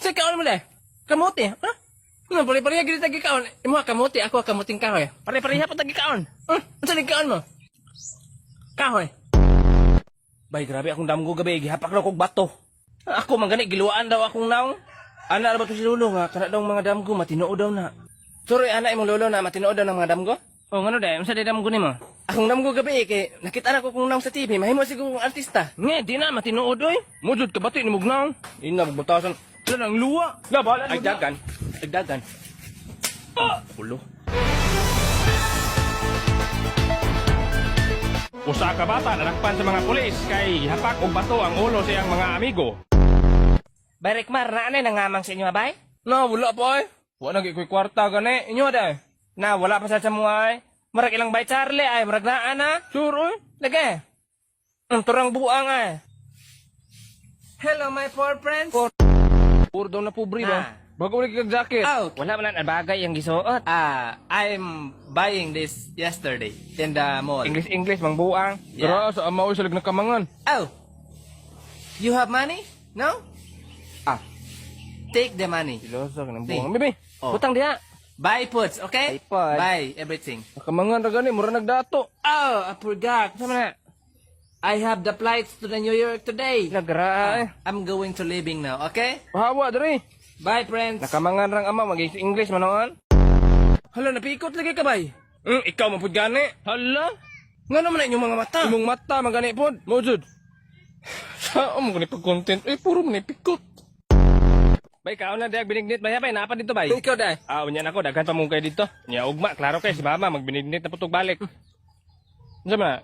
Sa kaon mo deh. Kamote, ha? Ano, pare-pareha gini tagi kaon. Imo kamote, ako kamuting kahoy. Pare-pareha pa tagi kaon. Unsa ni kaon mo? Kahoy. Bay, grabe akong damgo gabi, gihapak na kog bato. Ako mangani giluwaan daw akong naong. Ana ra ba to si lolo nga kana daw mga damgo matinuod daw na. Sorry, ana imong lolo na matinuod daw ng mga damgo? Oh, ngano day? Unsa day damgo nimo? Akong damgo gabi kay nakita na ko kung naong sa TV, mahimo siguro kong artista. Nge, di na matinuod oy. Mudod ka bati ni mugnaong. Ina butasan. Sila nang luwa. La bala ay dagan. Agdagan. Ulo. Usa ka bata nadakpan sa mga pulis kay hapak og bato ang ulo sa iyang mga amigo. Barik mar, na anay nangamang sa inyo, abay? No, wala pa ay. Wala nang ikoy kwarta gani. Inyo day. Na, wala pa sa mo ay. Marag ilang bay Charlie ay, marag na ana. Sure, oy. Lagi. Ang turang buang ay. Hello, my poor friends. Puro daw na pobre ba? Bago ulit kag jacket. Out. Wala man ang bagay ang gisuot. I'm buying this yesterday in the mall. English, mang buang. Dara sa amaw sa nagkamangan. Oh, you have money? No? Take the money. Siloso ka ng Hey. buang. Bibi, Oh. butang diha. Buy foods, okay? Buy food. Buy everything. Nakamangan ra gani mura nagdato. Oh, I forgot. Sama na. I have the flights to the New York today. Nagara. I'm going to leaving now, okay? Pahawa diri. Bye, friends. Nakamangan rang ama mag English manoon. Hala, napikot lagi ka bay. Ikaw mapud gani. Hala. Nga naman na inyong mga mata. Imong mata magani pod. Mojud. Sa mo gani pag content eh puro man pikot. Bay, kaon na diag binignit bay bay napa dito bay. Ikaw, day. Unya nako daghan pa mong kay dito. Nya ugma, klaro kay si mama magbinignit na putog balik. Unsa man?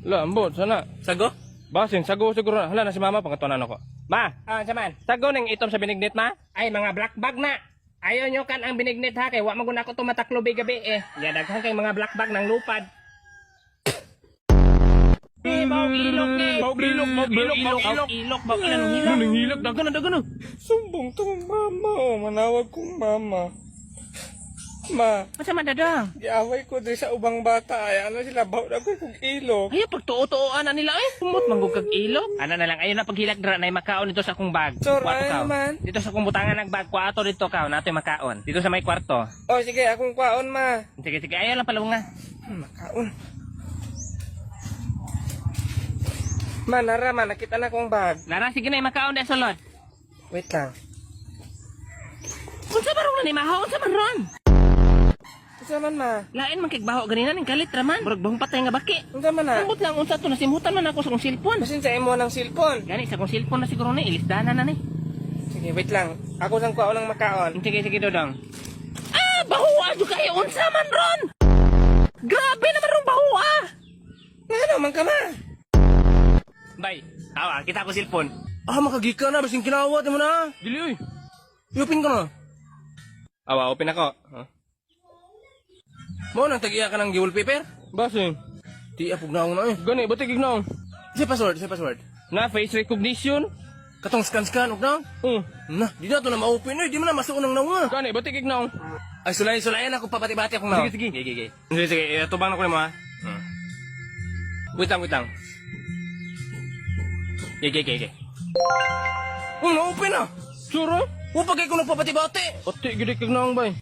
La, ambot sana. Sago? Basin sago siguro. Hala na si mama pangatunan ako. Ma, unsa man? Sago ning itom sa binignit ma? Ay mga black bag na. Ayaw nyo kan ang binignit ha kay wa man gud ako tumataklo gabi eh. Ya daghan kay mga black bag nang lupad. Bawg ilok ni. Bawg ilok, bawg ilok, bawg ilok. Ilok, bawg ilang hilok. Nang hilak dagan na. Sumbong tong mama oh, manawag kong mama. Ma, Masa man dadang? giaway ko diri sa ubang bata ay ano sila baw na kog ilok. Ayaw pagtuo-tuoan na nila eh. Kumot manggug kag ilok. Ana na lang ayo na paghilak dra na makaon dito sa akong bag. Sure, Kwarto ay kaw. naman. Dito sa akong butangan ng bag, kwarto dito kaw nato makaon. Dito sa may kwarto. Oh, sige, akong kwaon, ma. Sige sige ayaw lang palunga. Makaon. Manara, man, nakita na kong bag. Lara sige na makaon da sulod. Wait lang. Unsa barong na ni mahaw unsa man ron? Unsa man, ma? Lain man kay baho ganina ning kalit ra man. Murag bahong patay nga baki. Unsa man, na? Ambot lang unsa to nasimutan man ako sa akong cellphone. Basin sa imo ng cellphone. Gani sa akong cellphone na siguro ni ilisdanan na ni. Sige, wait lang. Ako sang kwaon ng makaon. Sige sige dodong. Bahuwa jud kay unsa man ron. Grabe naman rong bahuwa. Ano, man ka, ma? Bay, tawa kita ko cellphone. Makagika na. Basing kinawat mo na. Dili oy. Yupin ka na. Awa open ako. Mo nang tagiya ka ng wallpaper? Basin. Di apog na na eh. Gani batik ignaw. Sa password. Na face recognition. Katong scan og na. Na, di na to na ma-open eh. Di mo na masuunang nawa. Gani batik ignaw. Ay, sulayan ako papati-bati akong nawa. Sige. Sige, tubang na ko mo ha. Wait lang. Sige. Na-open na. Sure? Upagay ko nagpapati-bati. Pati gid kag naong bay.